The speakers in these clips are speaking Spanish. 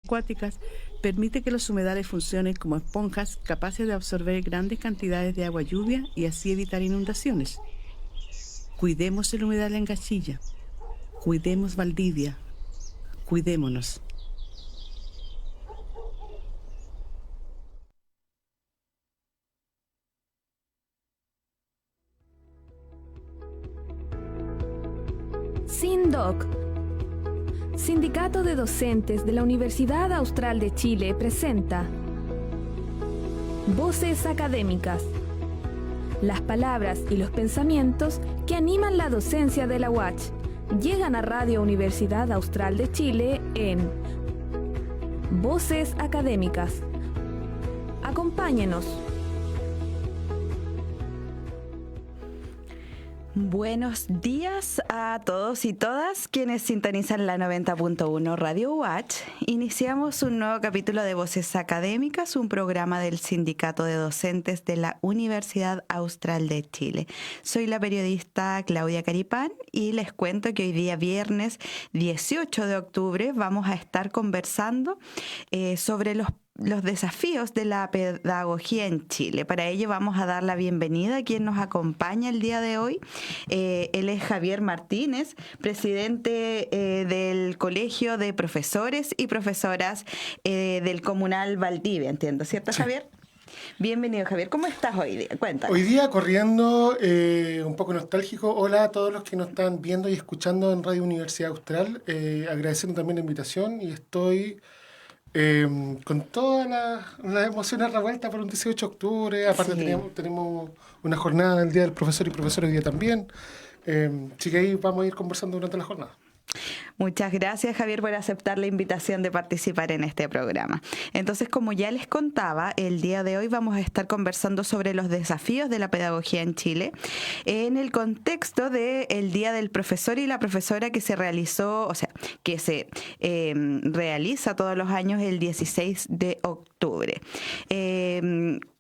acuáticas permite que los humedales funcionen como esponjas capaces de absorber grandes cantidades de agua lluvia y así evitar inundaciones. Cuidemos el humedal en Gachilla. Cuidemos Valdivia. Cuidémonos. SINDOC, Sindicato de Docentes de la Universidad Austral de Chile, presenta Voces Académicas. Las palabras y los pensamientos que animan la docencia de la UACH llegan a Radio Universidad Austral de Chile en Voces Académicas. Acompáñenos. Buenos días a todos y todas quienes sintonizan la 90.1 Radio UACH. Iniciamos un nuevo capítulo de Voces Académicas, un programa del Sindicato de Docentes de la Universidad Austral de Chile. Soy la periodista Claudia Caripán y les cuento que hoy día viernes 18 de octubre vamos a estar conversando sobre los desafíos de la pedagogía en Chile. Para ello vamos a dar la bienvenida a quien nos acompaña el día de hoy. Él es Javier Martínez, presidente del Colegio de Profesores y Profesoras del Comunal Valdivia, entiendo, ¿cierto, sí, Javier? Bienvenido, Javier. ¿Cómo estás hoy día? Cuéntanos. Hoy día corriendo, un poco nostálgico. Hola a todos los que nos están viendo y escuchando en Radio Universidad Austral. Agradeciendo también la invitación y estoy con todas las emociones revueltas por un 18 de octubre. Aparte sí, tenemos una jornada del Día del Profesor y Profesora hoy día también. Así que ahí vamos a ir conversando durante la jornada. Muchas gracias, Javier, por aceptar la invitación de participar en este programa. Entonces, como ya les contaba, el día de hoy vamos a estar conversando sobre los desafíos de la pedagogía en Chile en el contexto del Día del Profesor y la Profesora que se realizó, o sea, que se realiza todos los años el 16 de octubre.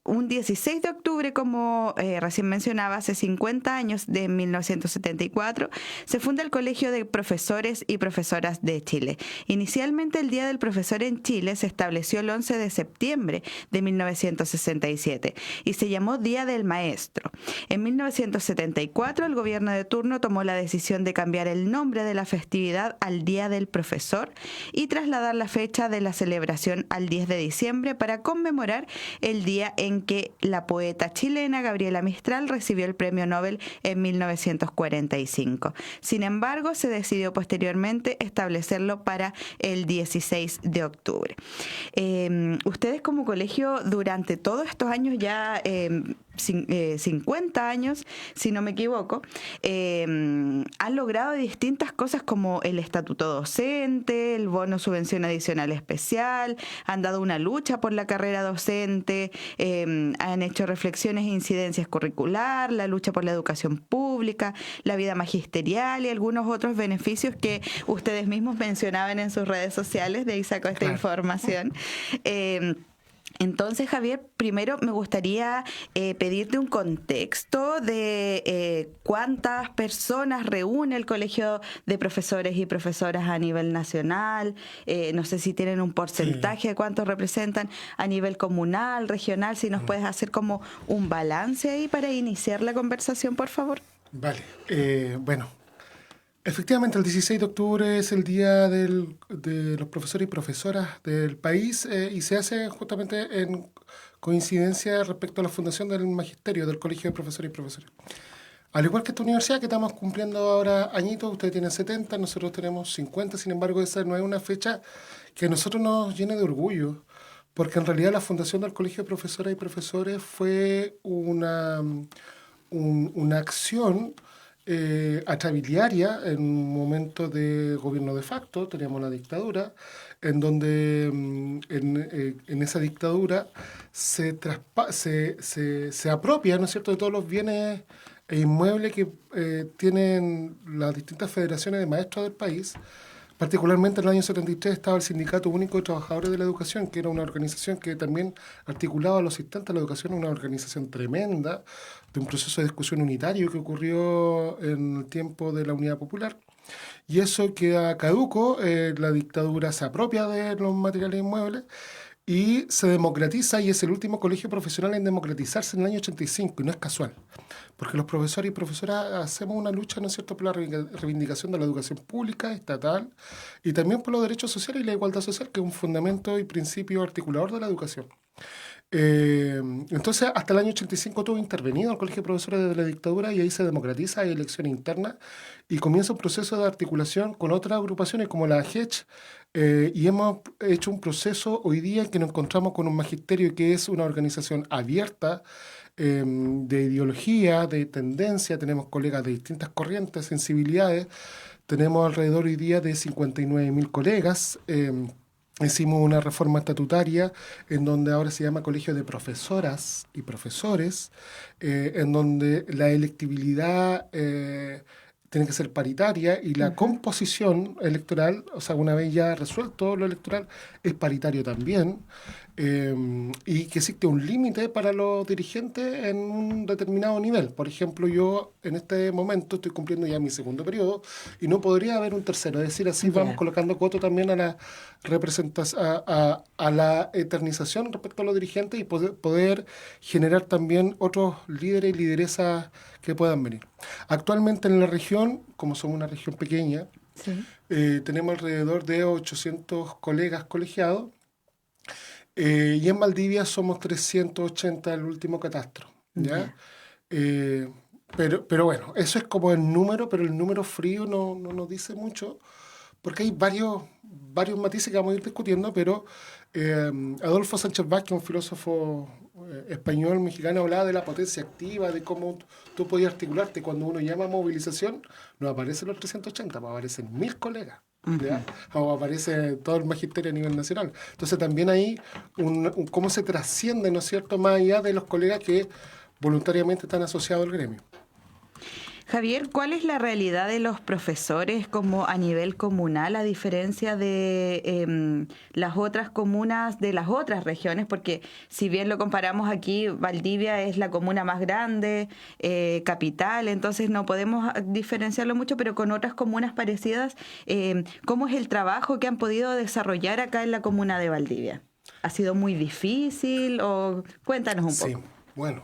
Un 16 de octubre, como recién mencionaba, hace 50 años, de 1974, se funda el Colegio de Profesores y Profesoras de Chile. Inicialmente, el Día del Profesor en Chile se estableció el 11 de septiembre de 1967 y se llamó Día del Maestro. En 1974, el gobierno de turno tomó la decisión de cambiar el nombre de la festividad al Día del Profesor y trasladar la fecha de la celebración al 10 de diciembre para conmemorar el día en que la poeta chilena Gabriela Mistral recibió el premio Nobel en 1945. Sin embargo, se decidió posteriormente establecerlo para el 16 de octubre. Ustedes como colegio durante todos estos años, ya 50 años, si no me equivoco, han logrado distintas cosas como el estatuto docente, el bono subvención adicional especial, han dado una lucha por la carrera docente, han hecho reflexiones e incidencias curricular, la lucha por la educación pública, la vida magisterial y algunos otros beneficios que ustedes mismos mencionaban en sus redes sociales. De ahí saco esta información. Entonces, Javier, primero me gustaría pedirte un contexto de cuántas personas reúne el Colegio de Profesores y Profesoras a nivel nacional. No sé si tienen un porcentaje de cuántos representan a nivel comunal, regional. Si nos puedes hacer como un balance ahí para iniciar la conversación, por favor. Vale. Bueno, efectivamente, el 16 de octubre es el Día de los Profesores y Profesoras del país y se hace justamente en coincidencia respecto a la fundación del Magisterio del Colegio de Profesores y Profesoras. Al igual que esta universidad que estamos cumpliendo ahora añitos, ustedes tienen 70, nosotros tenemos 50, sin embargo esa no es una fecha que a nosotros nos llene de orgullo, porque en realidad la fundación del Colegio de Profesoras y Profesores fue una acción atrabiliaria en un momento de gobierno de facto. Teníamos la dictadura, en donde en esa dictadura se apropia, ¿no es cierto?, de todos los bienes e inmuebles que tienen las distintas federaciones de maestros del país. Particularmente en el año 73 estaba el Sindicato Único de Trabajadores de la Educación, que era una organización que también articulaba a los asistentes de la educación, una organización tremenda, de un proceso de discusión unitario que ocurrió en el tiempo de la Unidad Popular. y eso queda caduco, la dictadura se apropia de los materiales inmuebles y se democratiza, y es el último colegio profesional en democratizarse en el año 85, y no es casual, porque los profesores y profesoras hacemos una lucha, ¿no es cierto?, por la reivindicación de la educación pública, estatal, y también por los derechos sociales y la igualdad social, que es un fundamento y principio articulador de la educación. Entonces, hasta el año 85 tuvo intervenido el Colegio de Profesores de la dictadura, y ahí se democratiza, hay elección interna y comienza un proceso de articulación con otras agrupaciones como la AGECH, y hemos hecho un proceso hoy día en que nos encontramos con un magisterio que es una organización abierta, de ideología, de tendencia. Tenemos colegas de distintas corrientes, sensibilidades. Tenemos alrededor hoy día de 59.000 colegas. Hicimos una reforma estatutaria en donde ahora se llama Colegio de Profesoras y Profesores, en donde la electibilidad tiene que ser paritaria, y la composición electoral, o sea, una vez ya resuelto lo electoral, es paritario también, y que existe un límite para los dirigentes en un determinado nivel. Por ejemplo, yo en este momento estoy cumpliendo ya mi segundo periodo y no podría haber un tercero. Es decir, así vamos colocando coto también a la representación, a la eternización respecto a los dirigentes, y poder generar también otros líderes y lideresas que puedan venir. Actualmente en la región, como somos una región pequeña, tenemos alrededor de 800 colegas colegiados, y en Valdivia somos 380 el último catastro, ¿ya? Pero bueno, eso es como el número, pero el número frío no nos dice mucho, porque hay varios matices que vamos a ir discutiendo, pero Adolfo Sánchez Vázquez, un filósofo español mexicano, hablaba de la potencia activa, de cómo tú podías articularte. Cuando uno llama a movilización, no aparecen los 380, pues aparecen 1.000 colegas. ¿Ya? O aparece todo el magisterio a nivel nacional. Entonces también hay cómo se trasciende, ¿no es cierto?, más allá de los colegas que voluntariamente están asociados al gremio. Javier, ¿cuál es la realidad de los profesores como a nivel comunal, a diferencia de las otras comunas de las otras regiones? Porque si bien lo comparamos aquí, Valdivia es la comuna más grande, capital, entonces no podemos diferenciarlo mucho, pero con otras comunas parecidas, ¿cómo es el trabajo que han podido desarrollar acá en la comuna de Valdivia? ¿Ha sido muy difícil o cuéntanos un poco? Sí, bueno,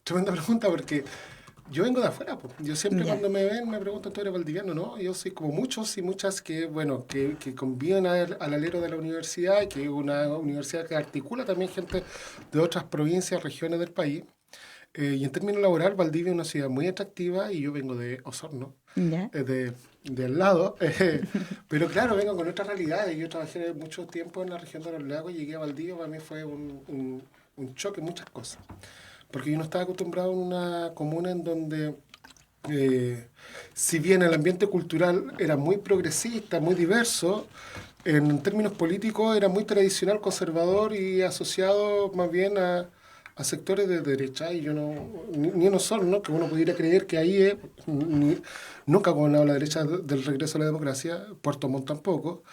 tremenda pregunta, porque yo vengo de afuera, pues. Yo siempre cuando me ven me preguntan, ¿tú eres valdiviano? No, yo soy como muchos y muchas que conviven al alero de la universidad, que es una universidad que articula también gente de otras provincias, regiones del país. Y en términos laboral, Valdivia es una ciudad muy atractiva, y yo vengo de Osorno, de al lado. Pero claro, vengo con otras realidades. Yo trabajé mucho tiempo en la región de los lagos, llegué a Valdivia, para mí fue un choque en muchas cosas. Porque yo no estaba acostumbrado a una comuna en donde, si bien el ambiente cultural era muy progresista, muy diverso, en términos políticos era muy tradicional, conservador y asociado más bien a sectores de derecha. Y yo ni uno solo, ¿no?, que uno pudiera creer que ahí es, nunca ha gobernado la derecha del regreso a la democracia, Puerto Montt tampoco.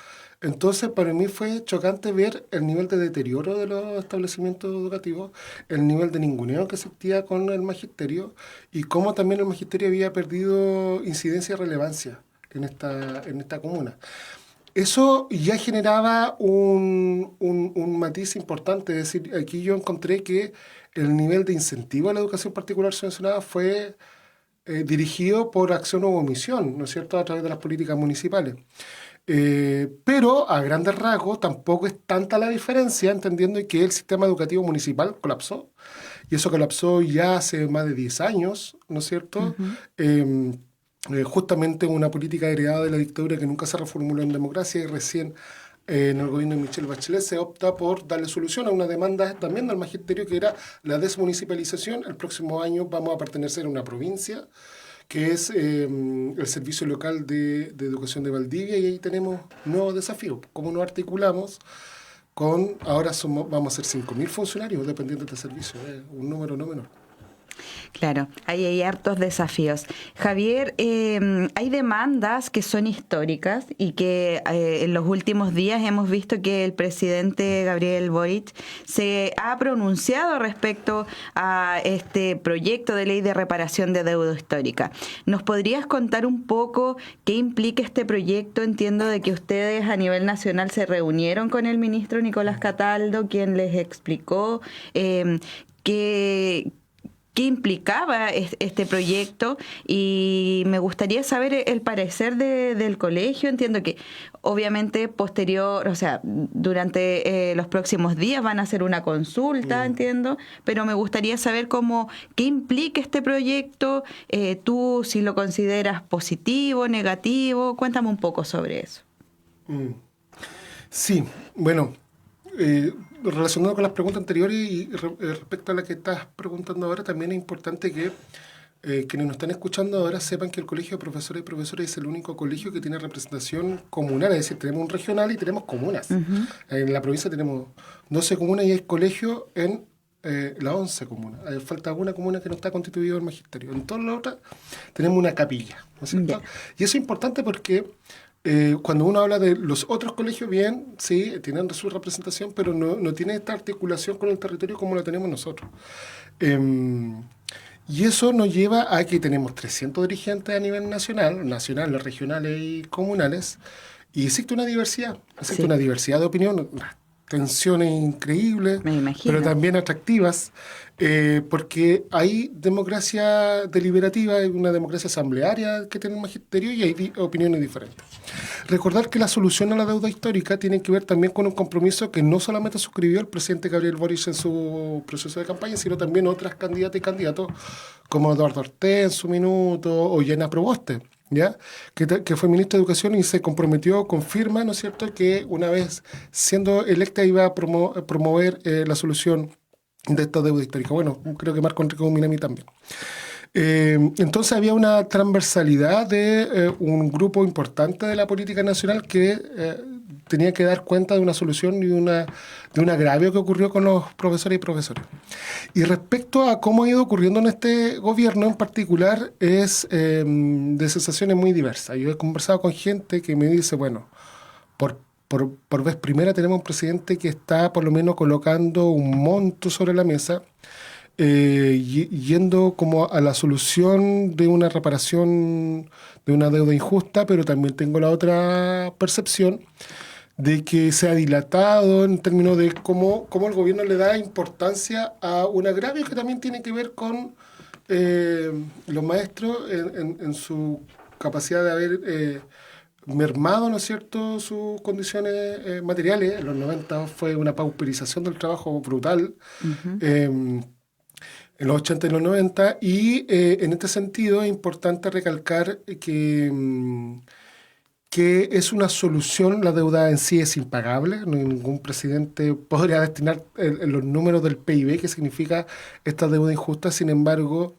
Entonces, para mí fue chocante ver el nivel de deterioro de los establecimientos educativos, el nivel de ninguneo que existía con el magisterio, y cómo también el magisterio había perdido incidencia y relevancia en esta comuna. Eso ya generaba un matiz importante. Es decir, aquí yo encontré que el nivel de incentivo a la educación particular subvencionada fue dirigido por acción o omisión, ¿no es cierto?, a través de las políticas municipales. Pero a grandes rasgos tampoco es tanta la diferencia, entendiendo que el sistema educativo municipal colapsó, y eso colapsó ya hace más de 10 años, ¿no es cierto? Justamente una política heredada de la dictadura que nunca se reformuló en democracia, y recién en el gobierno de Michelle Bachelet se opta por darle solución a una demanda también del magisterio, que era la desmunicipalización. El próximo año vamos a pertenecer a una provincia, que es el Servicio Local de Educación de Valdivia, y ahí tenemos nuevos desafíos. ¿Cómo nos articulamos? Ahora vamos a ser 5.000 funcionarios dependientes de servicio, un número no menor. Claro, ahí hay hartos desafíos. Javier, hay demandas que son históricas y que en los últimos días hemos visto que el presidente Gabriel Boric se ha pronunciado respecto a este proyecto de ley de reparación de deuda histórica. ¿Nos podrías contar un poco qué implica este proyecto? Entiendo de que ustedes a nivel nacional se reunieron con el ministro Nicolás Cataldo, quien les explicó qué implicaba este proyecto, y me gustaría saber el parecer del colegio. Entiendo que obviamente posterior, o sea, durante los próximos días van a hacer una consulta, entiendo, pero me gustaría saber qué implica este proyecto, tú si lo consideras positivo, negativo, cuéntame un poco sobre eso. Sí, bueno, relacionado con las preguntas anteriores y respecto a la que estás preguntando ahora, también es importante que quienes nos están escuchando ahora sepan que el Colegio de Profesores y Profesores es el único colegio que tiene representación comunal, es decir, tenemos un regional y tenemos comunas. Uh-huh. En la provincia tenemos 12 comunas y hay colegios en las 11 comunas. Falta una comuna que no está constituido el magisterio. En todas las otras tenemos una capilla, ¿no es cierto? Yeah. Y eso es importante porque cuando uno habla de los otros colegios, bien, sí, tienen su representación, pero no tiene esta articulación con el territorio como la tenemos nosotros. Y eso nos lleva a que tenemos 300 dirigentes a nivel nacionales, regionales y comunales, y existe una diversidad, una diversidad de opinión, tensiones increíbles, pero también atractivas, porque hay democracia deliberativa, hay una democracia asamblearia que tiene el magisterio y hay opiniones diferentes. Recordar que la solución a la deuda histórica tiene que ver también con un compromiso que no solamente suscribió el presidente Gabriel Boric en su proceso de campaña, sino también otras candidatas y candidatos como Eduardo Ortez en su minuto o Yana Proboste, ¿ya? Que fue ministro de Educación y se comprometió con firma, ¿no es cierto?, que una vez siendo electa iba a promover la solución de esta deuda histórica. Bueno, creo que Marco Enrique Minami también. Entonces había una transversalidad de un grupo importante de la política nacional que tenía que dar cuenta de una solución y de un agravio que ocurrió con los profesores y profesoras. Y respecto a cómo ha ido ocurriendo en este gobierno en particular, es de sensaciones muy diversas. Yo he conversado con gente que me dice, bueno, por vez primera tenemos un presidente que está por lo menos colocando un monto sobre la mesa, yendo como a la solución de una reparación de una deuda injusta, pero también tengo la otra percepción de que se ha dilatado en términos de cómo el gobierno le da importancia a un agravio que también tiene que ver con los maestros en su capacidad de haber mermado, ¿no es cierto?, sus condiciones materiales. En los 90 fue una pauperización del trabajo brutal. Uh-huh. En los 80 y los 90, y en este sentido es importante recalcar que es una solución, la deuda en sí es impagable, ningún presidente podría destinar los números del PIB que significa esta deuda injusta. Sin embargo,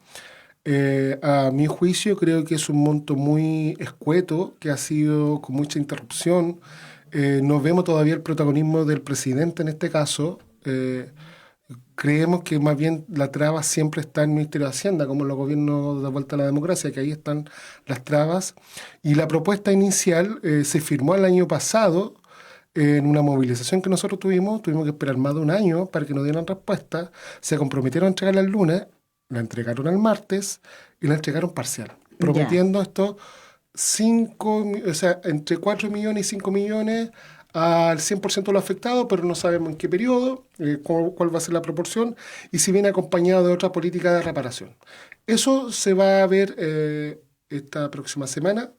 a mi juicio creo que es un monto muy escueto, que ha sido con mucha interrupción. No vemos todavía el protagonismo del presidente en este caso. Creemos que más bien la traba siempre está en el Ministerio de Hacienda, como los gobiernos de vuelta a la democracia, que ahí están las trabas. Y la propuesta inicial se firmó el año pasado en una movilización que nosotros tuvimos que esperar más de un año para que nos dieran respuesta. Se comprometieron a entregarla el lunes, la entregaron el martes y la entregaron parcial, prometiendo esto entre 4 millones y 5 millones al 100% de los afectados, pero no sabemos en qué periodo, cuál va a ser la proporción, y si viene acompañado de otra política de reparación. Eso se va a ver esta próxima semana,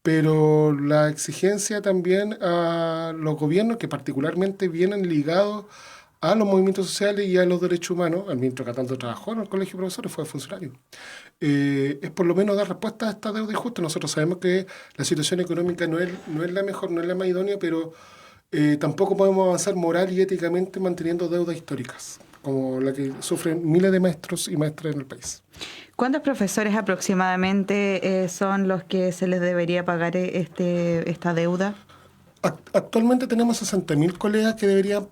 pero la exigencia también a los gobiernos, que particularmente vienen ligados a los movimientos sociales y a los derechos humanos. El ministro Cataldo trabajó en el Colegio de Profesores, fue funcionario. Es por lo menos dar respuesta a esta deuda injusta. Nosotros sabemos que la situación económica no es la mejor, no es la más idónea, pero tampoco podemos avanzar moral y éticamente manteniendo deudas históricas, como la que sufren miles de maestros y maestras en el país. ¿Cuántos profesores aproximadamente son los que se les debería pagar esta deuda? Actualmente tenemos 60.000 colegas que deberían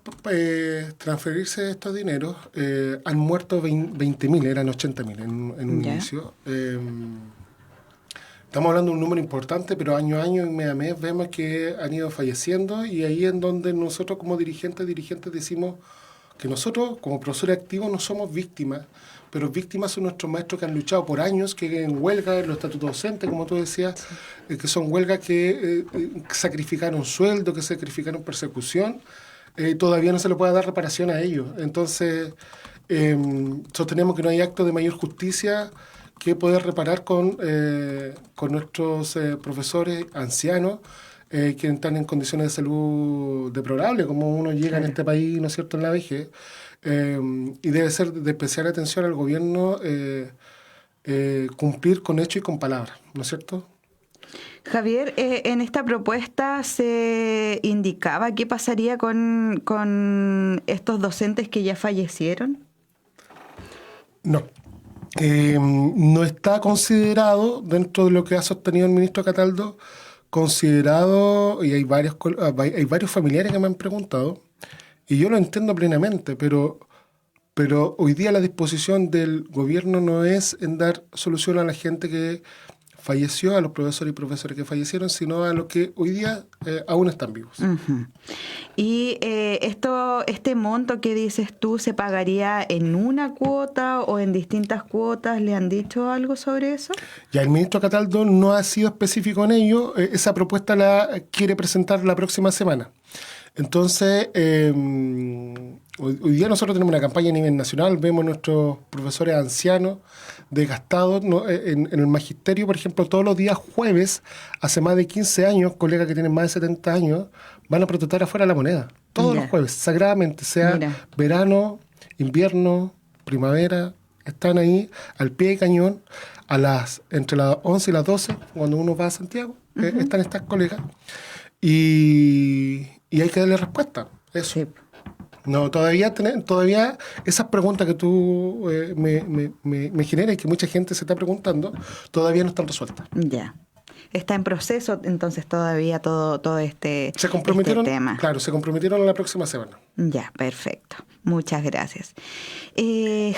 transferirse estos dineros. Han muerto 20.000, eran 80.000 en un inicio. Estamos hablando de un número importante, pero año a año y mes a mes vemos que han ido falleciendo, y ahí en donde nosotros como dirigentes decimos que nosotros como profesores activos no somos víctimas, pero víctimas son nuestros maestros que han luchado por años, que en huelga, en los estatutos docentes, como tú decías, que son huelgas que sacrificaron sueldo, que sacrificaron persecución, todavía no se le puede dar reparación a ellos. Entonces, sostenemos que no hay acto de mayor justicia que poder reparar con nuestros profesores ancianos, que están en condiciones de salud deplorables, como uno llega en este país, ¿no es cierto?, en la vejez. Y debe ser de especial atención al gobierno cumplir con hechos y con palabras, ¿no es cierto? Javier, en esta propuesta se indicaba qué pasaría con estos docentes que ya fallecieron. No. No está considerado dentro de lo que ha sostenido el ministro Cataldo, considerado, y hay varios familiares que me han preguntado, y yo lo entiendo plenamente, pero hoy día la disposición del gobierno no es en dar solución a la gente que falleció, a los profesores y profesores que fallecieron, sino a los que hoy día aún están vivos. Uh-huh. Y este monto que dices tú, ¿se pagaría en una cuota o en distintas cuotas? ¿Le han dicho algo sobre eso? Ya el ministro Cataldo no ha sido específico en ello. Esa propuesta la quiere presentar la próxima semana. Entonces, hoy día nosotros tenemos una campaña a nivel nacional, vemos nuestros profesores ancianos, desgastados, ¿no? En el magisterio, por ejemplo, todos los días jueves, hace más de 15 años, colegas que tienen más de 70 años, van a protestar afuera de La Moneda, todos los jueves, sagradamente, sea verano, invierno, primavera, están ahí al pie de cañón, entre las 11 y las 12, cuando uno va a Santiago, están estas colegas, y hay que darle respuesta. Eso. Sí. No, todavía esas preguntas que tú me generas y que mucha gente se está preguntando, todavía no están resueltas. Ya. Está en proceso, entonces todavía todo este tema. Claro, se comprometieron la próxima semana. Ya, perfecto. Muchas gracias.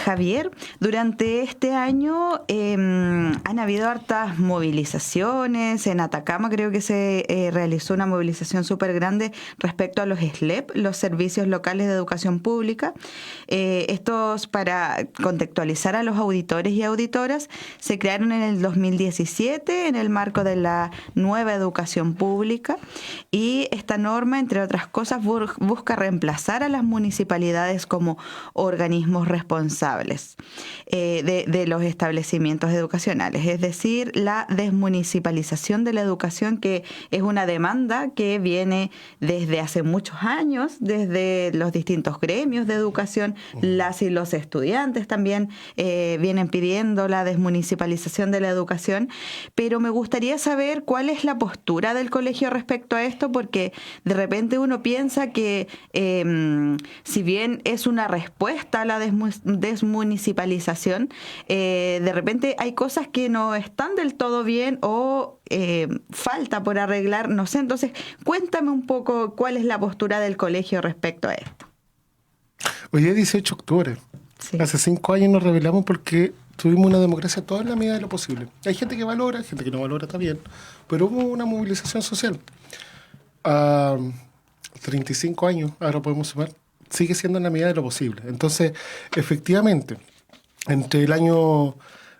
Javier, durante este año han habido hartas movilizaciones. En Atacama creo que se realizó una movilización súper grande respecto a los SLEP, los Servicios Locales de Educación Pública. Estos, para contextualizar a los auditores y auditoras, se crearon en el 2017 en el marco de la nueva educación pública, y esta norma, entre otras cosas, busca reemplazar a las municipalidades como organismos responsables de los establecimientos educacionales, es decir, la desmunicipalización de la educación, que es una demanda que viene desde hace muchos años, desde los distintos gremios de educación. Las y los estudiantes también vienen pidiendo la desmunicipalización de la educación, pero me gustaría saber cuál es la postura del colegio respecto a esto, porque de repente uno piensa que si bien es una respuesta a la desmunicipalización, de repente hay cosas que no están del todo bien o falta por arreglar, no sé. Entonces, cuéntame un poco cuál es la postura del colegio respecto a esto. Hoy es 18 de octubre. Sí. Hace 5 años nos rebelamos porque tuvimos una democracia toda en la medida de lo posible. Hay gente que valora, hay gente que no valora también, pero hubo una movilización social. 35 años, ahora podemos sumar, sigue siendo en la medida de lo posible. Entonces, efectivamente, entre el año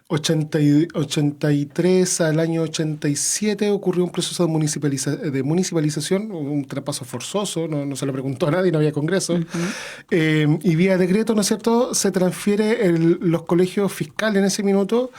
83 al año 87 ocurrió un proceso de municipalización, un traspaso forzoso, no se lo preguntó a nadie, no había congreso, y vía decreto, ¿no es cierto?, se transfiere los colegios fiscales en ese minuto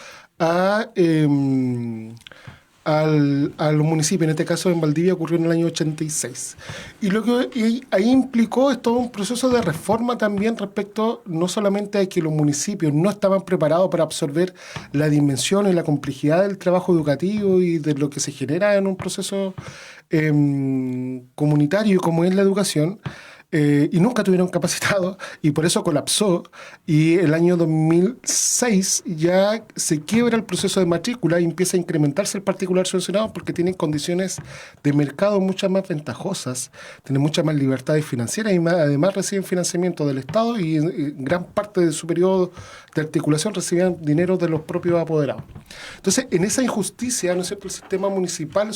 al municipio. En este caso en Valdivia ocurrió en el año 86. Y lo que ahí implicó es todo un proceso de reforma también respecto no solamente a que los municipios no estaban preparados para absorber la dimensión y la complejidad del trabajo educativo y de lo que se genera en un proceso comunitario como es la educación, y nunca tuvieron capacitados, y por eso colapsó, y el año 2006 ya se quiebra el proceso de matrícula y empieza a incrementarse el particular subvencionado porque tienen condiciones de mercado mucho más ventajosas, tienen mucha más libertades financieras y además reciben financiamiento del Estado y gran parte de su periodo de articulación recibían dinero de los propios apoderados. Entonces, en esa injusticia, ¿no es cierto?, el sistema municipal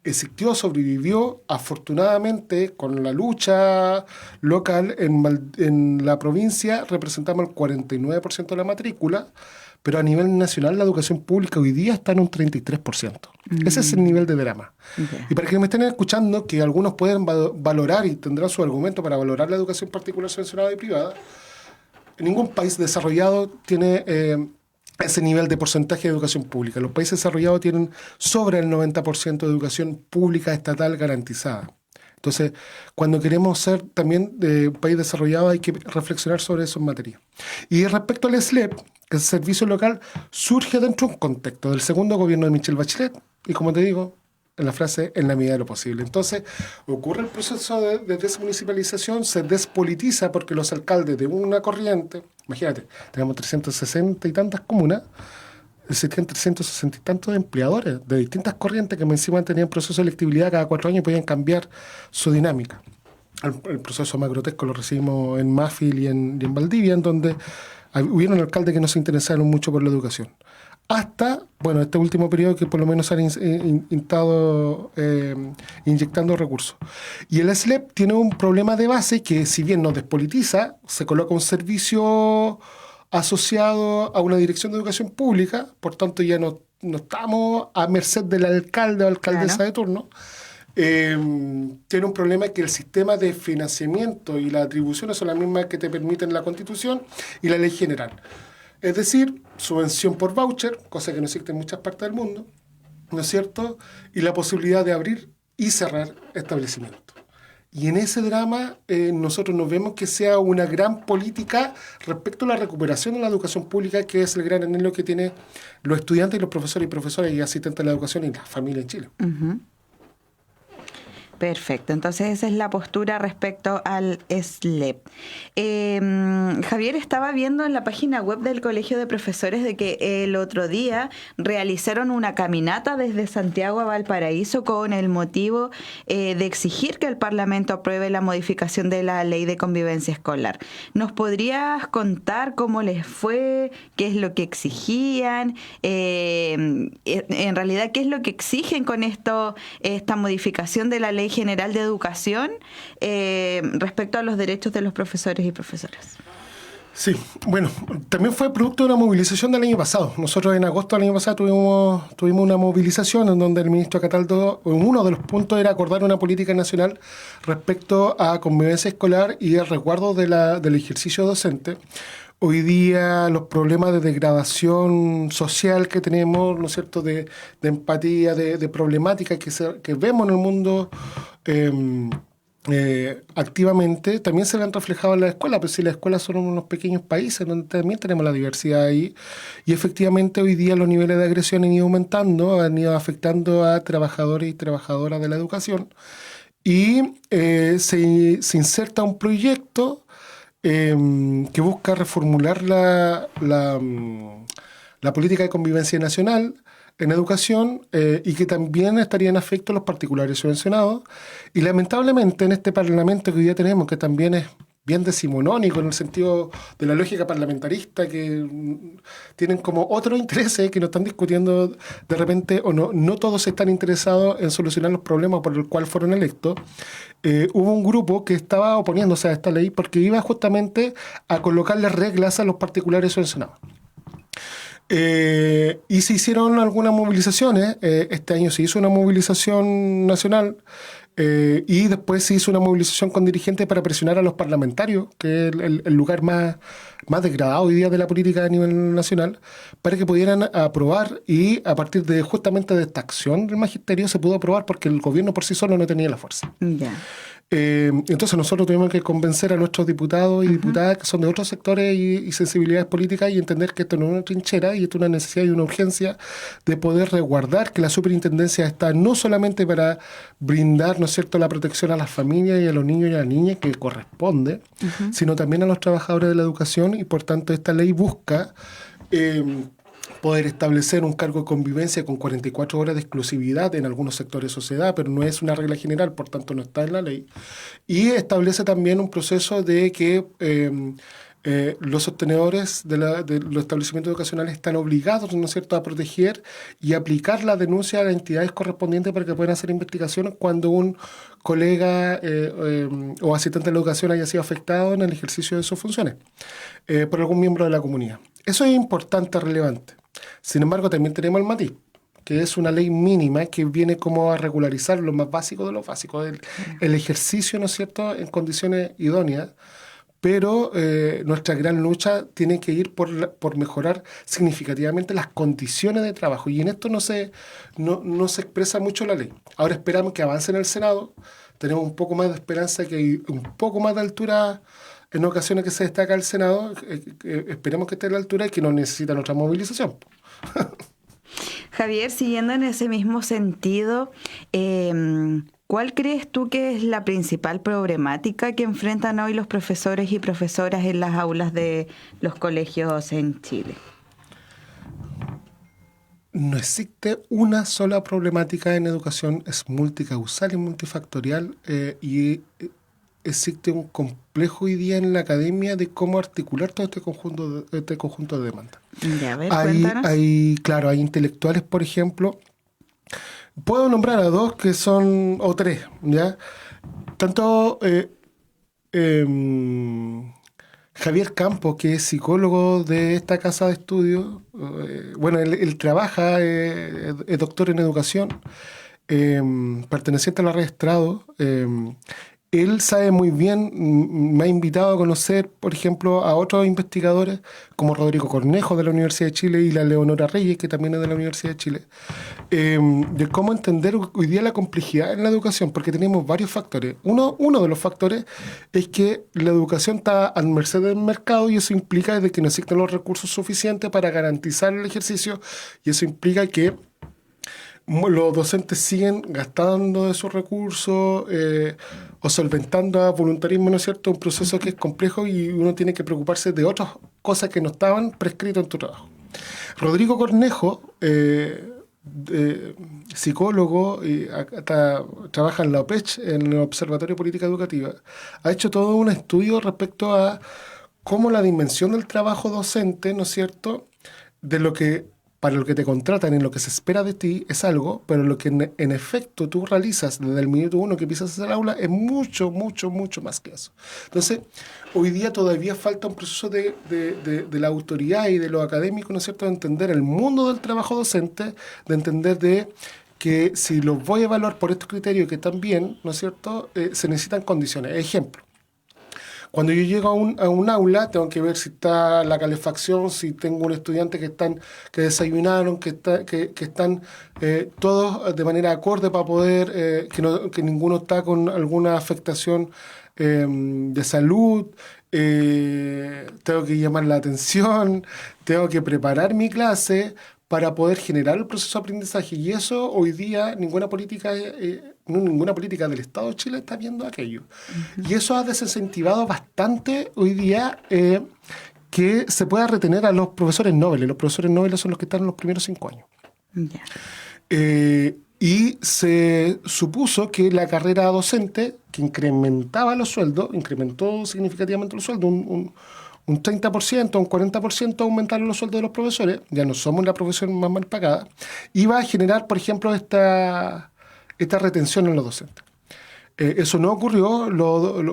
existió, sobrevivió, afortunadamente con la lucha local en la provincia representamos el 49% de la matrícula, pero a nivel nacional la educación pública hoy día está en un 33%. Ese es el nivel de drama. Okay. Y para que me estén escuchando, que algunos pueden valorar y tendrán su argumento para valorar la educación particular subvencionada y privada, ningún país desarrollado tiene ese nivel de porcentaje de educación pública. Los países desarrollados tienen sobre el 90% de educación pública estatal garantizada. Entonces, cuando queremos ser también de un país desarrollado hay que reflexionar sobre eso en materia. Y respecto al SLEP, que es el servicio local, surge dentro de un contexto del segundo gobierno de Michelle Bachelet, y como te digo, en la frase, en la medida de lo posible. Entonces, ocurre el proceso de desmunicipalización, se despolitiza porque los alcaldes de una corriente, imagínate, tenemos 360 y tantas comunas, existían 360 y tantos empleadores de distintas corrientes que encima tenían proceso de electibilidad cada 4 años y podían cambiar su dinámica. El proceso más grotesco lo recibimos en Mafil y en Valdivia, en donde hubieron alcaldes que no se interesaron mucho por la educación. Hasta, bueno, este último periodo que por lo menos han estado inyectando recursos. Y el SLEP tiene un problema de base que, si bien no despolitiza, se coloca un servicio asociado a una dirección de educación pública, por tanto ya no estamos a merced del alcalde o alcaldesa de turno. Tiene un problema que el sistema de financiamiento y las atribuciones son las mismas que te permiten la Constitución y la Ley General. Es decir, subvención por voucher, cosa que no existe en muchas partes del mundo, ¿no es cierto? Y la posibilidad de abrir y cerrar establecimientos. Y en ese drama nosotros nos vemos que sea una gran política respecto a la recuperación de la educación pública, que es el gran anhelo que tienen los estudiantes y los profesores y profesoras y asistentes de la educación y las familias en Chile. Uh-huh. Perfecto, entonces esa es la postura respecto al SLEP. Javier, estaba viendo en la página web del Colegio de Profesores de que el otro día realizaron una caminata desde Santiago a Valparaíso con el motivo de exigir que el Parlamento apruebe la modificación de la Ley de Convivencia Escolar. ¿Nos podrías contar cómo les fue? ¿Qué es lo que exigían? En realidad, ¿qué es lo que exigen con esta modificación de la Ley General de Educación respecto a los derechos de los profesores y profesoras? Sí, bueno, también fue producto de una movilización del año pasado. Nosotros en agosto del año pasado tuvimos una movilización en donde el ministro Cataldo, uno de los puntos era acordar una política nacional respecto a convivencia escolar y el resguardo del ejercicio docente. Hoy día los problemas de degradación social que tenemos, ¿no es cierto?, de empatía, de problemática que vemos en el mundo activamente, también se ven reflejados en la escuela, pero si las escuelas son unos pequeños países donde también tenemos la diversidad ahí, y efectivamente hoy día los niveles de agresión han ido aumentando, han ido afectando a trabajadores y trabajadoras de la educación, y se inserta un proyecto que busca reformular la política de convivencia nacional en educación y que también estarían afectos los particulares subvencionados. Y lamentablemente en este Parlamento que hoy día tenemos, que también es bien decimonónico en el sentido de la lógica parlamentarista, que tienen como otros intereses que no están discutiendo de repente, o no todos están interesados en solucionar los problemas por los cuales fueron electos. Hubo un grupo que estaba oponiéndose a esta ley porque iba justamente a colocarle reglas a los particulares subvencionados. Y se hicieron algunas movilizaciones. Este año se hizo una movilización nacional y después se hizo una movilización con dirigentes para presionar a los parlamentarios, que es el lugar más degradado hoy día de la política a nivel nacional, para que pudieran aprobar, y a partir de justamente de esta acción del magisterio se pudo aprobar porque el gobierno por sí solo no tenía la fuerza. Yeah. Entonces nosotros tuvimos que convencer a nuestros diputados y diputadas que son de otros sectores y sensibilidades políticas y entender que esto no es una trinchera y esto es una necesidad y una urgencia de poder resguardar que la superintendencia está no solamente para brindar, ¿no es cierto?, la protección a las familias y a los niños y a las niñas que corresponde, sino también a los trabajadores de la educación y por tanto esta ley busca poder establecer un cargo de convivencia con 44 horas de exclusividad en algunos sectores de sociedad, pero no es una regla general, por tanto no está en la ley. Y establece también un proceso de que los sostenedores de los establecimientos educacionales están obligados, ¿no es cierto?, a proteger y aplicar la denuncia a las entidades correspondientes para que puedan hacer investigaciones cuando un colega o asistente de la educación haya sido afectado en el ejercicio de sus funciones por algún miembro de la comunidad. Eso es importante, relevante. Sin embargo, también tenemos el matiz, que es una ley mínima que viene como a regularizar lo más básico de lo básico, el ejercicio, ¿no es cierto?, en condiciones idóneas, pero nuestra gran lucha tiene que ir por mejorar significativamente las condiciones de trabajo, y en esto no se expresa mucho la ley. Ahora esperamos que avance en el Senado, tenemos un poco más de esperanza, que hay un poco más de altura en ocasiones que se destaca el Senado, esperemos que esté a la altura y que no necesita nuestra movilización. Javier, siguiendo en ese mismo sentido, ¿cuál crees tú que es la principal problemática que enfrentan hoy los profesores y profesoras en las aulas de los colegios en Chile? No existe una sola problemática en educación, es multicausal y multifactorial, y existe un complejo hoy día en la academia de cómo articular todo este conjunto de demandas. Ya, a ver, cuéntanos. Hay intelectuales, por ejemplo. Puedo nombrar a dos que son, o tres, ¿ya? Tanto Javier Campos, que es psicólogo de esta casa de estudios, él trabaja, es doctor en educación, perteneciente a la red Estrado. Él sabe muy bien, me ha invitado a conocer, por ejemplo, a otros investigadores como Rodrigo Cornejo de la Universidad de Chile y la Leonora Reyes, que también es de la Universidad de Chile, de cómo entender hoy día la complejidad en la educación, porque tenemos varios factores. Uno de los factores es que la educación está a merced del mercado y eso implica de que no existen los recursos suficientes para garantizar el ejercicio, y eso implica que los docentes siguen gastando de sus recursos o solventando a voluntarismo, ¿no es cierto?, un proceso que es complejo y uno tiene que preocuparse de otras cosas que no estaban prescritas en tu trabajo. Rodrigo Cornejo, psicólogo, y trabaja en la OPECH, en el Observatorio de Política Educativa, ha hecho todo un estudio respecto a cómo la dimensión del trabajo docente, ¿no es cierto?, de lo que para lo que te contratan, en lo que se espera de ti es algo, pero lo que en efecto tú realizas desde el minuto uno que pisas el aula es mucho, mucho, mucho más que eso. Entonces, hoy día todavía falta un proceso de la autoridad y de lo académico, ¿no es cierto?, de entender el mundo del trabajo docente, de entender de que si los voy a evaluar por estos criterios que también, ¿no es cierto?, se necesitan condiciones. Ejemplo. Cuando yo llego a un aula, tengo que ver si está la calefacción, si tengo un estudiante que desayunaron, que están todos de manera acorde para poder, que ninguno está con alguna afectación de salud. Tengo que llamar la atención, tengo que preparar mi clase para poder generar el proceso de aprendizaje. Y eso hoy día ninguna política del Estado de Chile está viendo aquello. Y eso ha desincentivado bastante hoy día que se pueda retener a los profesores nobles. Los profesores nobles son los que están en los primeros 5 años. Y se supuso que la carrera docente, que incrementó significativamente los sueldos, un 30%, un 40% aumentaron los sueldos de los profesores, ya no somos la profesión más mal pagada, iba a generar, por ejemplo, esta retención en los docentes. Eso no ocurrió.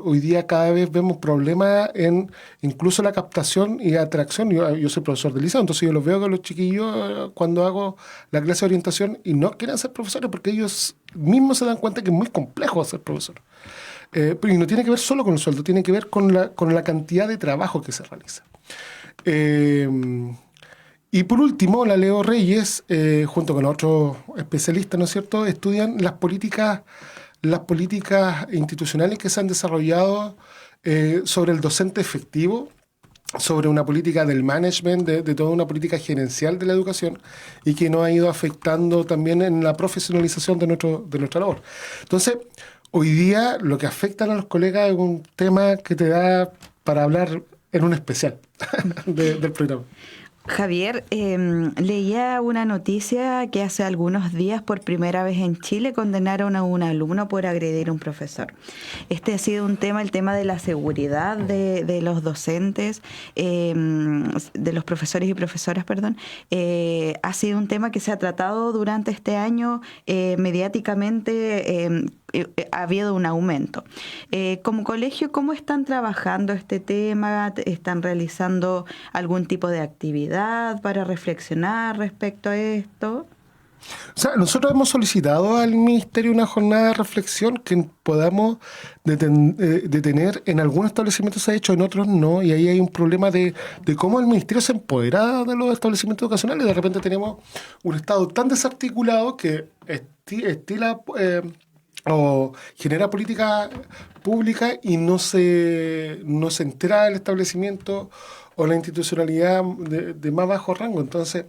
Hoy día cada vez vemos problemas en incluso la captación y atracción. Yo soy profesor de liceo, entonces yo los veo con los chiquillos cuando hago la clase de orientación y no quieren ser profesores porque ellos mismos se dan cuenta que es muy complejo ser profesor. Y no tiene que ver solo con el sueldo, tiene que ver con la cantidad de trabajo que se realiza. Y por último, la Leo Reyes, junto con otros especialistas, ¿no es cierto?, estudian las políticas las políticas institucionales que se han desarrollado sobre el docente efectivo, sobre una política del management, de toda una política gerencial de la educación, y que nos ha ido afectando también en la profesionalización de nuestra labor. Entonces, hoy día lo que afecta a los colegas es un tema que te da para hablar en un especial del programa. Javier, leía una noticia que hace algunos días por primera vez en Chile condenaron a un alumno por agredir a un profesor. Este ha sido un tema, el tema de la seguridad de los docentes, de los profesores y profesoras, perdón. Ha sido un tema que se ha tratado durante este año mediáticamente. Ha habido un aumento. Como colegio, ¿cómo están trabajando este tema? ¿Están realizando algún tipo de actividad para reflexionar respecto a esto? O sea, nosotros hemos solicitado al Ministerio una jornada de reflexión que podamos detener. En algunos establecimientos se ha hecho, en otros no, y ahí hay un problema de cómo el Ministerio se empodera de los establecimientos educacionales. De repente tenemos un Estado tan desarticulado que estila o genera política pública y no se entera el establecimiento o la institucionalidad de más bajo rango. Entonces,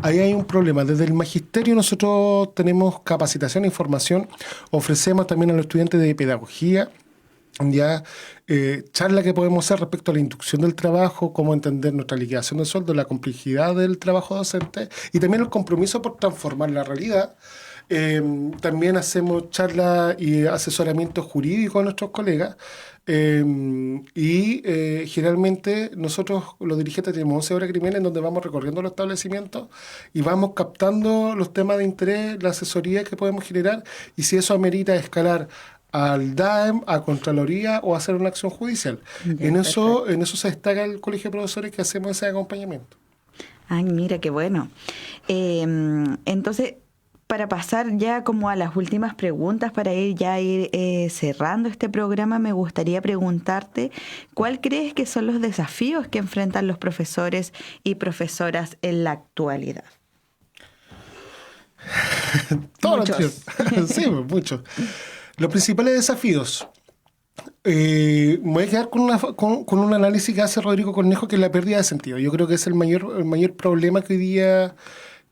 ahí hay un problema. Desde el magisterio nosotros tenemos capacitación e información, ofrecemos también a los estudiantes de pedagogía, ya charla que podemos hacer respecto a la inducción del trabajo, cómo entender nuestra liquidación de sueldo, la complejidad del trabajo docente y también el compromiso por transformar la realidad. También hacemos charlas y asesoramiento jurídico a nuestros colegas y generalmente nosotros los dirigentes tenemos 11 horas criminales en donde vamos recorriendo los establecimientos y vamos captando los temas de interés, la asesoría que podemos generar y si eso amerita escalar al DAEM, a Contraloría o hacer una acción judicial. En eso se destaca el Colegio de Profesores que hacemos ese acompañamiento. Ay, mira, qué bueno. Entonces, para pasar ya como a las últimas preguntas, para ir cerrando este programa, me gustaría preguntarte, ¿cuál crees que son los desafíos que enfrentan los profesores y profesoras en la actualidad? Muchos. Sí, muchos. Los principales desafíos. Me voy a quedar con un análisis que hace Rodrigo Cornejo, que es la pérdida de sentido. Yo creo que es el mayor problema que hoy día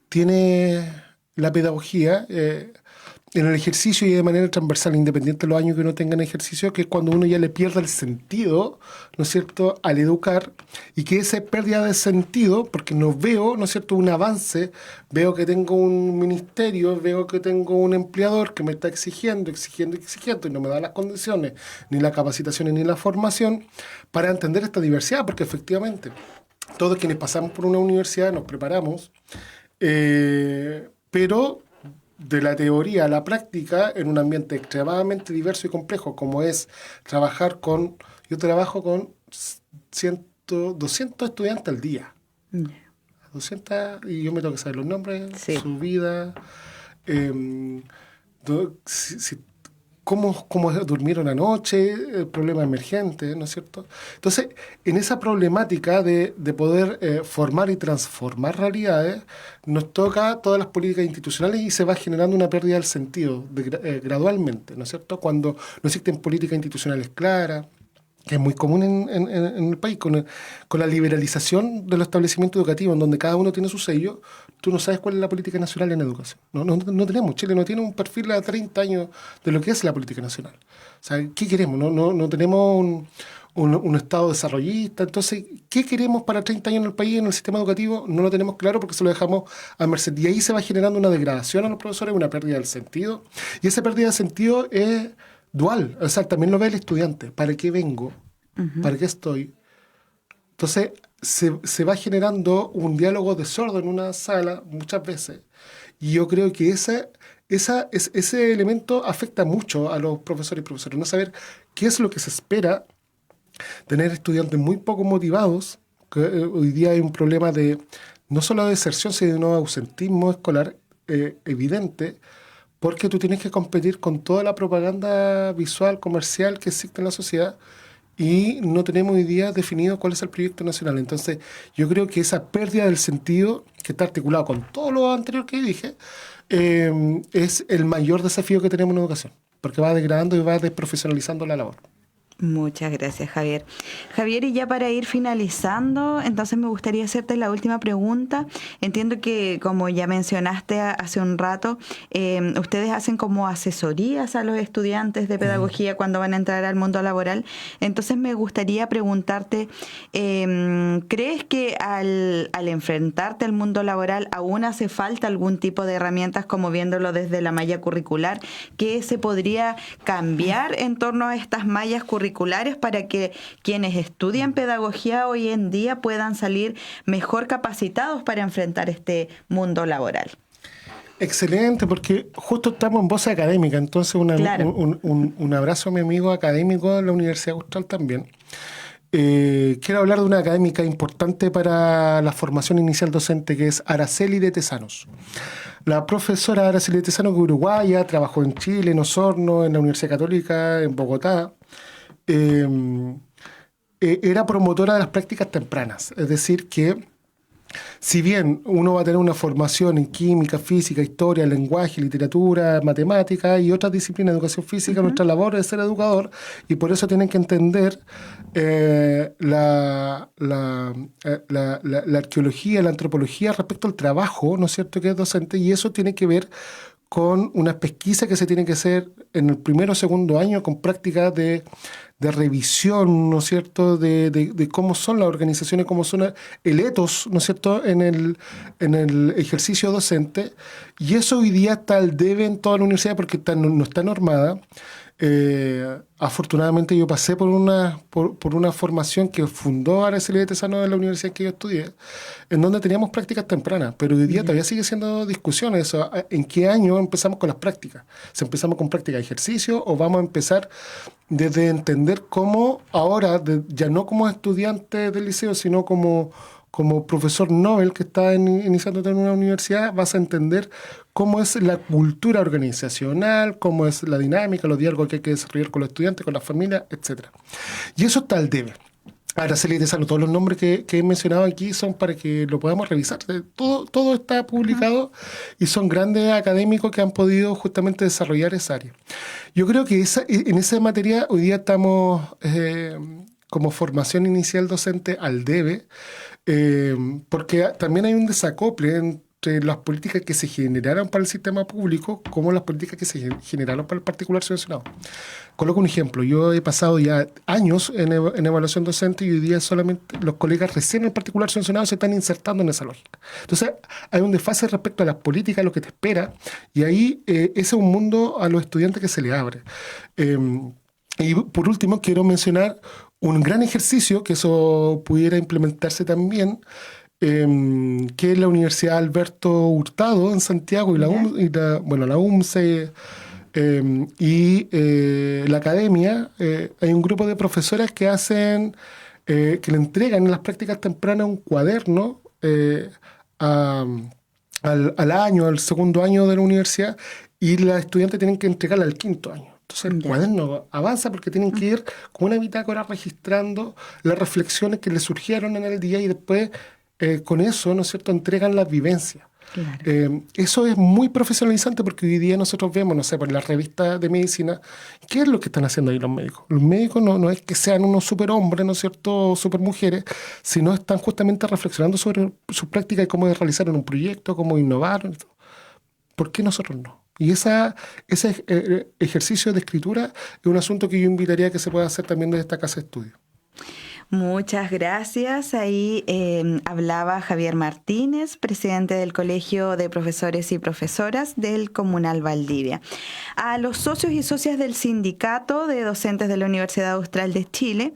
tiene la pedagogía en el ejercicio y de manera transversal, independiente de los años que uno tenga en ejercicio, que es cuando uno ya le pierde el sentido, ¿no es cierto?, al educar, y que esa pérdida de sentido, porque no veo, ¿no es cierto?, un avance, veo que tengo un ministerio, veo que tengo un empleador que me está exigiendo, y no me da las condiciones, ni las capacitaciones, ni la formación, para entender esta diversidad, porque efectivamente, todos quienes pasamos por una universidad nos preparamos, pero de la teoría a la práctica, en un ambiente extremadamente diverso y complejo, como es trabajar yo trabajo con 200 estudiantes al día. 200, y yo me tengo que saber los nombres, sí, su vida, cómo durmieron anoche, problemas emergentes, ¿no es cierto? Entonces, en esa problemática de poder formar y transformar realidades, nos toca todas las políticas institucionales y se va generando una pérdida del sentido gradualmente, ¿no es cierto? Cuando no existen políticas institucionales claras, que es muy común en el país, con la liberalización de los establecimientos educativos, en donde cada uno tiene su sello, tú no sabes cuál es la política nacional en educación. No tenemos, Chile no tiene un perfil a 30 años de lo que es la política nacional. O sea, ¿qué queremos? No tenemos un Estado desarrollista. Entonces, ¿qué queremos para 30 años en el país, en el sistema educativo? No lo tenemos claro porque se lo dejamos a merced. Y ahí se va generando una degradación a los profesores, una pérdida del sentido. Y esa pérdida de sentido es dual, o sea, también lo ve el estudiante. ¿Para qué vengo? Uh-huh. ¿Para qué estoy? Entonces, se va generando un diálogo de sordo en una sala muchas veces. Y yo creo que ese elemento afecta mucho a los profesores y profesoras. No saber qué es lo que se espera, tener estudiantes muy poco motivados, que hoy día hay un problema de no solo de deserción, sino de ausentismo escolar evidente, porque tú tienes que competir con toda la propaganda visual, comercial que existe en la sociedad y no tenemos hoy día definido cuál es el proyecto nacional. Entonces, yo creo que esa pérdida del sentido, que está articulado con todo lo anterior que dije, es el mayor desafío que tenemos en educación. porque va degradando y va desprofesionalizando la labor. Muchas gracias, Javier. Javier, y ya para ir finalizando, entonces me gustaría hacerte la última pregunta. Entiendo que, como ya mencionaste hace un rato, ustedes hacen como asesorías a los estudiantes de pedagogía cuando van a entrar al mundo laboral. Entonces me gustaría preguntarte, ¿crees que al enfrentarte al mundo laboral aún hace falta algún tipo de herramientas, como viéndolo desde la malla curricular, que se podría cambiar en torno a estas mallas curriculares para que quienes estudian pedagogía hoy en día puedan salir mejor capacitados para enfrentar este mundo laboral? Excelente, porque justo estamos en Voz Académica, entonces un abrazo a mi amigo académico de la Universidad Austral también. Quiero hablar de una académica importante para la formación inicial docente, que es Araceli de Tesanos. La profesora Araceli de Tesanos, que es uruguaya, trabajó en Chile, en Osorno, en la Universidad Católica, en Bogotá. Era promotora de las prácticas tempranas, es decir, que si bien uno va a tener una formación en química, física, historia, lenguaje, literatura, matemática y otras disciplinas de educación física, nuestra labor es ser educador, y por eso tienen que entender la arqueología, la antropología respecto al trabajo, ¿no es cierto?, que es docente, y eso tiene que ver con unas pesquisas que se tienen que hacer en el primero o segundo año, con prácticas de revisión, ¿no es cierto?, de cómo son las organizaciones, cómo son el etos, ¿no es cierto?, en el ejercicio docente. Y eso hoy día está al debe en toda la universidad porque no está normada. Afortunadamente yo pasé por una formación que fundó Araceli de Tesanos en la universidad que yo estudié, en donde teníamos prácticas tempranas, pero hoy día todavía sigue siendo discusión eso. ¿En qué año empezamos con las prácticas? ¿Si empezamos con práctica de ejercicio o vamos a empezar desde entender cómo ahora, ya no como estudiante del liceo, sino como profesor Nobel que está iniciando en una universidad, vas a entender cómo es la cultura organizacional, cómo es la dinámica, los diálogos que hay que desarrollar con los estudiantes, con las familias, etc. Y eso está al debe. Araceli de Tesanos, todos los nombres que he mencionado aquí son para que lo podamos revisar. Todo está publicado y son grandes académicos que han podido justamente desarrollar esa área. Yo creo que en esa materia hoy día estamos como formación inicial docente al debe, porque también hay un desacople entre las políticas que se generaron para el sistema público como las políticas que se generaron para el particular subvencionado. Coloco un ejemplo. Yo he pasado ya años en evaluación docente y hoy día solamente los colegas recién en el particular subvencionado se están insertando en esa lógica. Entonces hay un desfase respecto a las políticas, lo que te espera, y ahí ese es un mundo a los estudiantes que se le abre. Y por último quiero mencionar un gran ejercicio, que eso pudiera implementarse también, que es la Universidad Alberto Hurtado en Santiago y la UMCE y la academia. Hay un grupo de profesoras que hacen, que le entregan en las prácticas tempranas un cuaderno al año, al segundo año de la universidad, y las estudiantes tienen que entregarla al quinto año. Entonces el cuaderno avanza porque tienen que ir con una bitácora registrando las reflexiones que les surgieron en el día y después con eso, ¿no es cierto?, entregan las vivencias. Claro. Eso es muy profesionalizante porque hoy día nosotros vemos, no sé, por las revistas de medicina, ¿qué es lo que están haciendo ahí los médicos? Los médicos no es que sean unos superhombres, ¿no es cierto?, supermujeres, sino están justamente reflexionando sobre su práctica y cómo realizaron un proyecto, cómo innovaron. ¿Por qué nosotros no? Y ese ejercicio de escritura es un asunto que yo invitaría a que se pueda hacer también desde esta casa de estudio. Muchas gracias. Ahí hablaba Javier Martínez, presidente del Colegio de Profesores y Profesoras del Comunal Valdivia. A los socios y socias del Sindicato de Docentes de la Universidad Austral de Chile,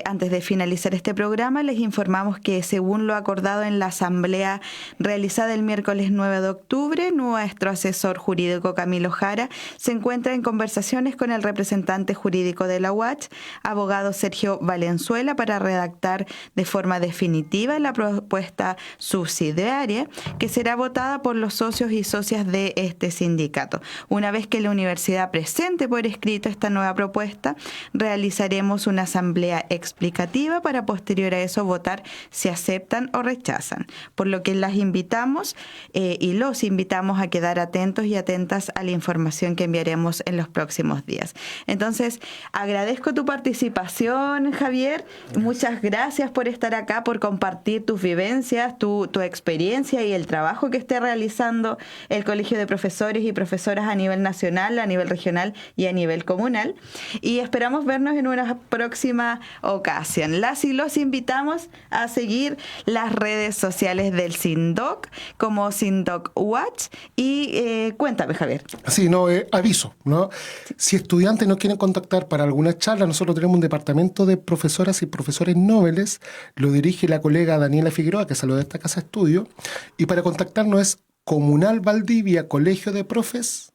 antes de finalizar este programa, les informamos que según lo acordado en la asamblea realizada el miércoles 9 de octubre, nuestro asesor jurídico Camilo Jara se encuentra en conversaciones con el representante jurídico de la UACH, abogado Sergio Valenzuela, Cámara para redactar de forma definitiva la propuesta subsidiaria que será votada por los socios y socias de este sindicato. Una vez que la universidad presente por escrito esta nueva propuesta, realizaremos una asamblea explicativa para posterior a eso votar si aceptan o rechazan. Por lo que las invitamos y los invitamos a quedar atentos y atentas a la información que enviaremos en los próximos días. Entonces, agradezco tu participación, Javier. Muchas gracias por estar acá, por compartir tus vivencias, tu experiencia y el trabajo que esté realizando el Colegio de Profesores y Profesoras a nivel nacional, a nivel regional y a nivel comunal. Y esperamos vernos en una próxima ocasión. Las y los invitamos a seguir las redes sociales del SINDOC como SINDOC Watch. Y cuéntame, Javier. Sí, aviso, ¿no? Si estudiantes nos quieren contactar para alguna charla, nosotros tenemos un departamento de profesoras y profesores nobles, lo dirige la colega Daniela Figueroa, que salió de esta casa de estudio, y para contactarnos es Comunal Valdivia Colegio de Profes,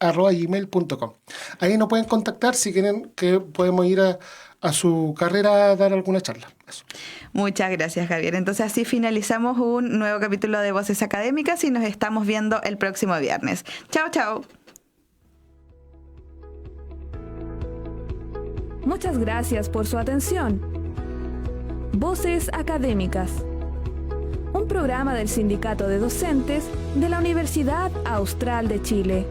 @gmail.com. Ahí nos pueden contactar si quieren que podemos ir a su carrera a dar alguna charla. Eso. Muchas gracias, Javier. Entonces así finalizamos un nuevo capítulo de Voces Académicas y nos estamos viendo el próximo viernes. Chao, chao. Muchas gracias por su atención. Voces Académicas, un programa del Sindicato de Docentes de la Universidad Austral de Chile.